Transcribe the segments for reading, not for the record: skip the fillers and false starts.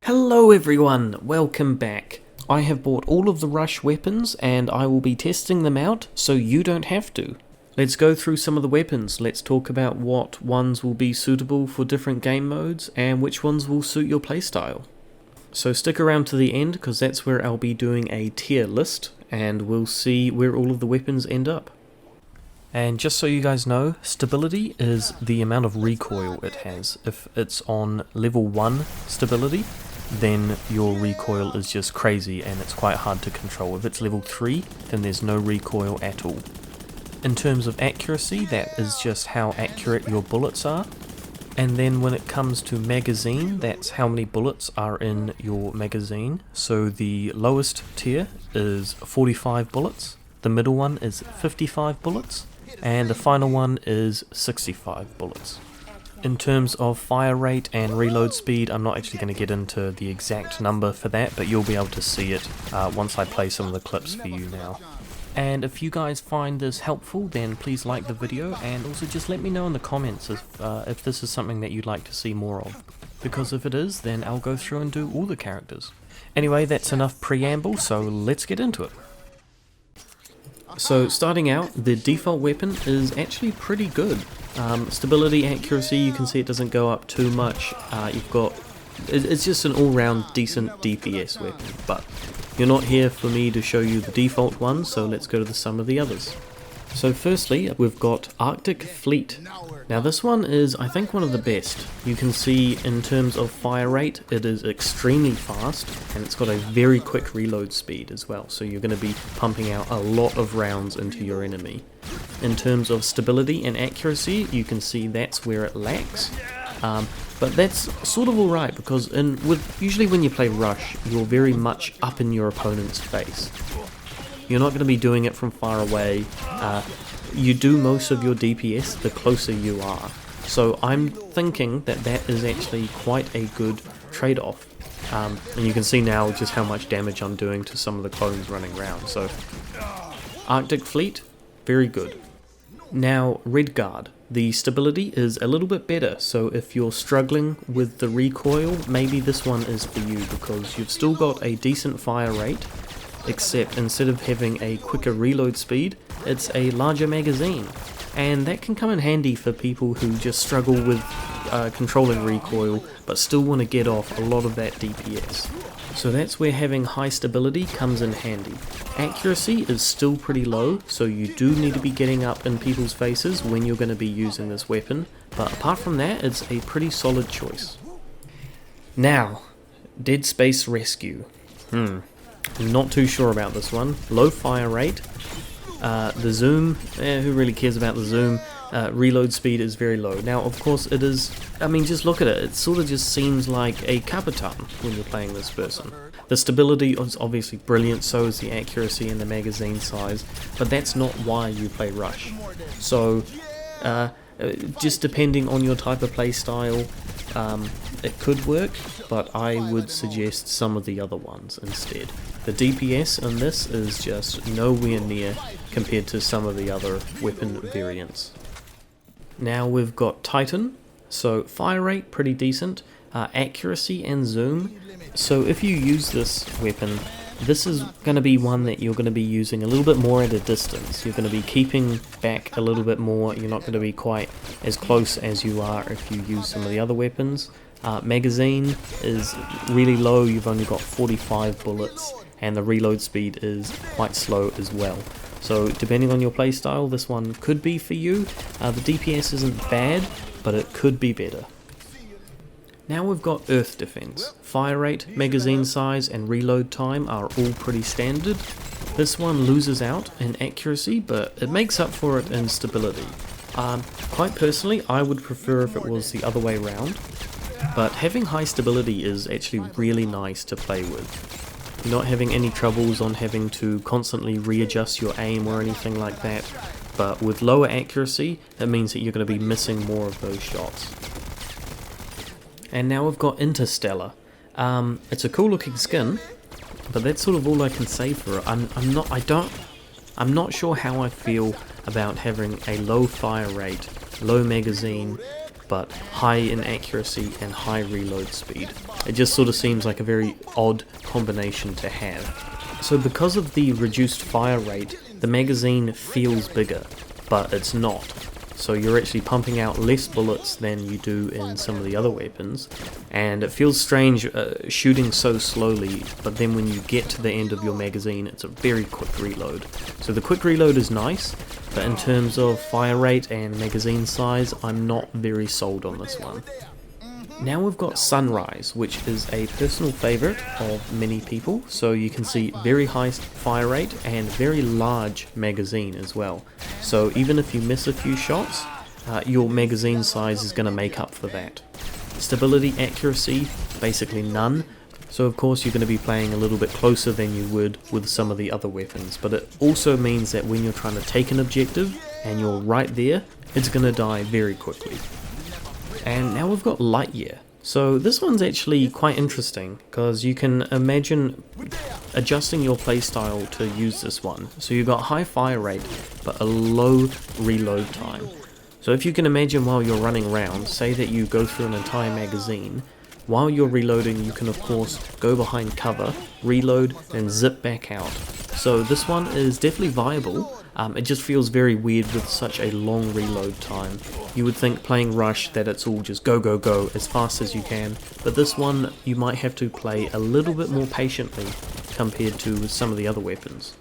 Hello everyone, welcome back. I have bought all of the rush weapons and I will be testing them out so you don't have to. Let's go through some of the weapons. Let's talk about what ones will be suitable for different game modes and which ones will suit your playstyle. So stick around to the end because that's where I'll be doing a tier list and we'll see where all of the weapons end up. And just so you guys know, stability is the amount of recoil it has. If it's on level 1 stability, then your recoil is just crazy and it's quite hard to control. If it's level 3, then there's no recoil at all. In terms of accuracy, that is just how accurate your bullets are. And then when it comes to magazine, that's how many bullets are in your magazine. So the lowest tier is 45 bullets, the middle one is 55 bullets, and the final one is 65 bullets. In terms of fire rate and reload speed, I'm not actually going to get into the exact number for that, but you'll be able to see it once I play some of the clips for you now. And if you guys find this helpful, then please like the video and also just let me know in the comments if this is something that you'd like to see more of. Because if it is, then I'll go through and do all the characters. Anyway, that's enough preamble, so let's get into it. So starting out, the default weapon is actually pretty good. Stability, accuracy, you can see it doesn't go up too much. It's just an all-round decent DPS weapon, but you're not here for me to show you the default one, so let's go to some of the others. So firstly, we've got Arctic Fleet. Now this one is, I think, one of the best. You can see in terms of fire rate, it is extremely fast, and it's got a very quick reload speed as well, so you're going to be pumping out a lot of rounds into your enemy. In terms of stability and accuracy, you can see that's where it lacks. But that's sort of alright, because usually when you play Rush, you're very much up in your opponent's face. You're not going to be doing it from far away. You do most of your DPS the closer you are. So I'm thinking that that is actually quite a good trade-off. And you can see now just how much damage I'm doing to some of the clones running around. So Arctic Fleet, very good. Now Redguard. The stability is a little bit better, so if you're struggling with the recoil, maybe this one is for you because you've still got a decent fire rate, except instead of having a quicker reload speed, it's a larger magazine. And that can come in handy for people who just struggle with controlling recoil, but still want to get off a lot of that DPS. So that's where having high stability comes in handy. Accuracy is still pretty low, so you do need to be getting up in people's faces when you're going to be using this weapon, but apart from that, it's a pretty solid choice. Now, Dead Space Rescue. I'm not too sure about this one. Low fire rate. The zoom, who really cares about the zoom? Reload speed is very low. Now, of course, it is, just look at it. It sort of just seems like a Kapitan when you're playing this person. The stability is obviously brilliant, so is the accuracy and the magazine size, but that's not why you play Rush. So, just depending on your type of play style, it could work, but I would suggest some of the other ones instead. The DPS in this is just nowhere near compared to some of the other weapon variants. Now we've got Titan, so fire rate pretty decent, accuracy and zoom. So if you use this weapon, this is going to be one that you're going to be using a little bit more at a distance. You're going to be keeping back a little bit more, you're not going to be quite as close as you are if you use some of the other weapons. Magazine is really low, you've only got 45 bullets, and the reload speed is quite slow as well. So depending on your playstyle, this one could be for you. The DPS isn't bad, but it could be better. Now we've got Earth Defense. Fire rate, magazine size, and reload time are all pretty standard. This one loses out in accuracy, but it makes up for it in stability. Quite personally, I would prefer if it was the other way around, but having high stability is actually really nice to play with. You're not having any troubles on having to constantly readjust your aim or anything like that, but with lower accuracy, it means that you're going to be missing more of those shots. And now we've got Interstellar. It's a cool looking skin, but that's sort of all I can say for it. I'm not sure how I feel about having a low fire rate, low magazine, but high in accuracy and high reload speed. It just sort of seems like a very odd combination to have. So because of the reduced fire rate, the magazine feels bigger, but it's not. So you're actually pumping out less bullets than you do in some of the other weapons, and it feels strange shooting so slowly, but then when you get to the end of your magazine, it's a very quick reload. So the quick reload is nice, but in terms of fire rate and magazine size, I'm not very sold on this one. Now we've got Sunrise, which is a personal favourite of many people, so you can see very high fire rate and very large magazine as well. So even if you miss a few shots, your magazine size is going to make up for that. Stability, accuracy, basically none, so of course you're going to be playing a little bit closer than you would with some of the other weapons, but it also means that when you're trying to take an objective and you're right there, it's going to die very quickly. And now we've got Lightyear. So this one's actually quite interesting because you can imagine adjusting your playstyle to use this one. So you've got high fire rate but a low reload time. So if you can imagine while you're running around, say that you go through an entire magazine, while you're reloading you can of course go behind cover, reload and zip back out. So this one is definitely viable. It just feels very weird with such a long reload time. You would think playing Rush that it's all just go go go as fast as you can, but this one you might have to play a little bit more patiently compared to some of the other weapons.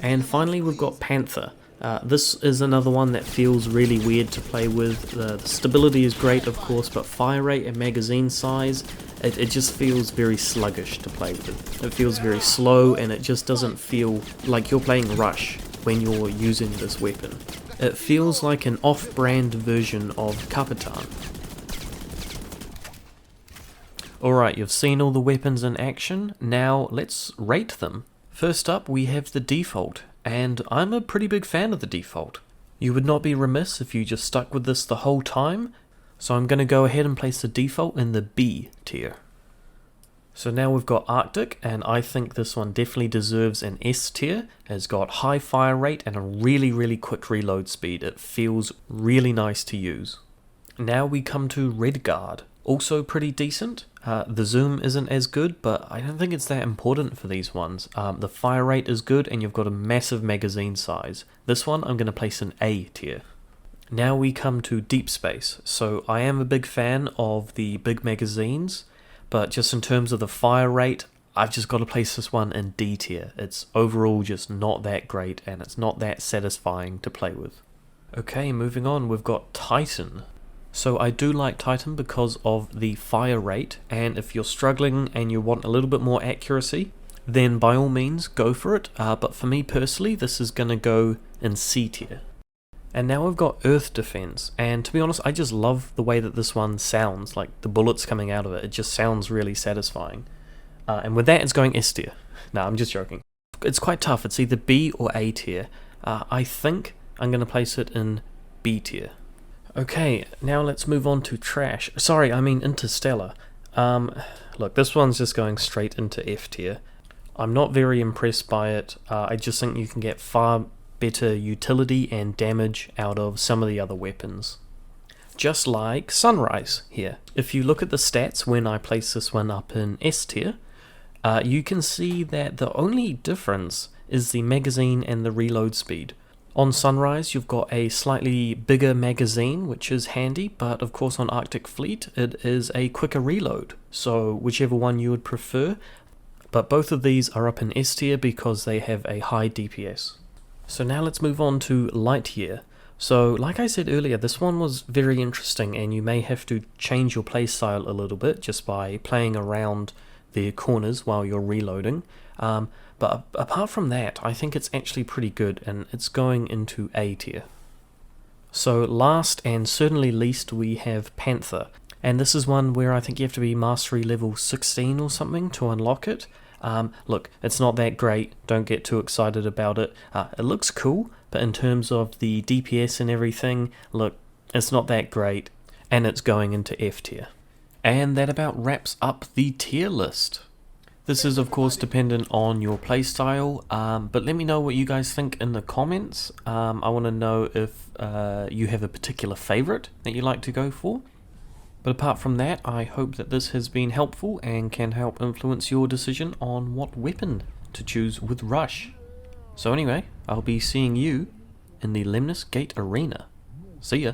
And finally we've got Panther. This is another one that feels really weird to play with. The stability is great of course, but fire rate and magazine size, it just feels very sluggish to play with. It feels very slow and it just doesn't feel like you're playing Rush when you're using this weapon. It feels like an off-brand version of Capitan. Alright, you've seen all the weapons in action, now let's rate them. First up we have the default, and I'm a pretty big fan of the default. You would not be remiss if you just stuck with this the whole time, so I'm going to go ahead and place the default in the B tier. So now we've got Arctic, and I think this one definitely deserves an S tier. It's got high fire rate and a really quick reload speed. It feels really nice to use. Now we come to Redguard. Also pretty decent. The zoom isn't as good, but I don't think it's that important for these ones. The fire rate is good and you've got a massive magazine size. This one I'm going to place in A tier. Now we come to Deep Space. So I am a big fan of the big magazines, but just in terms of the fire rate, I've just got to place this one in D tier. It's overall just not that great and it's not that satisfying to play with. Okay, moving on, we've got Titan. So I do like Titan because of the fire rate, and if you're struggling and you want a little bit more accuracy, then by all means go for it, but for me personally this is going to go in C tier. And now we've got Earth Defense, and to be honest I just love the way that this one sounds, like the bullets coming out of it, it just sounds really satisfying. And with that it's going S tier. No, I'm just joking. It's quite tough, it's either B or A tier. I think I'm going to place it in B tier. Okay, now let's move on to Trash. Sorry, I mean Interstellar. Look, this one's just going straight into F tier. I'm not very impressed by it. I just think you can get far better utility and damage out of some of the other weapons. Just like Sunrise here. If you look at the stats when I place this one up in S tier, you can see that the only difference is the magazine and the reload speed. On Sunrise you've got a slightly bigger magazine, which is handy, but of course on Arctic Fleet it is a quicker reload, so whichever one you would prefer, but both of these are up in S tier because they have a high DPS. So now let's move on to Lightyear. So like I said earlier, this one was very interesting and you may have to change your playstyle a little bit just by playing around the corners while you're reloading. But apart from that, I think it's actually pretty good, and it's going into A tier. So last and certainly least we have Panther, and this is one where I think you have to be mastery level 16 or something to unlock it. Look, it's not that great, don't get too excited about it. It looks cool, but in terms of the DPS and everything, look, it's not that great, and it's going into F tier. And that about wraps up the tier list. This is of course dependent on your playstyle, but let me know what you guys think in the comments. I want to know if you have a particular favorite that you like to go for. But apart from that, I hope that this has been helpful and can help influence your decision on what weapon to choose with Rush. So anyway, I'll be seeing you in the Lemnis Gate Arena. See ya!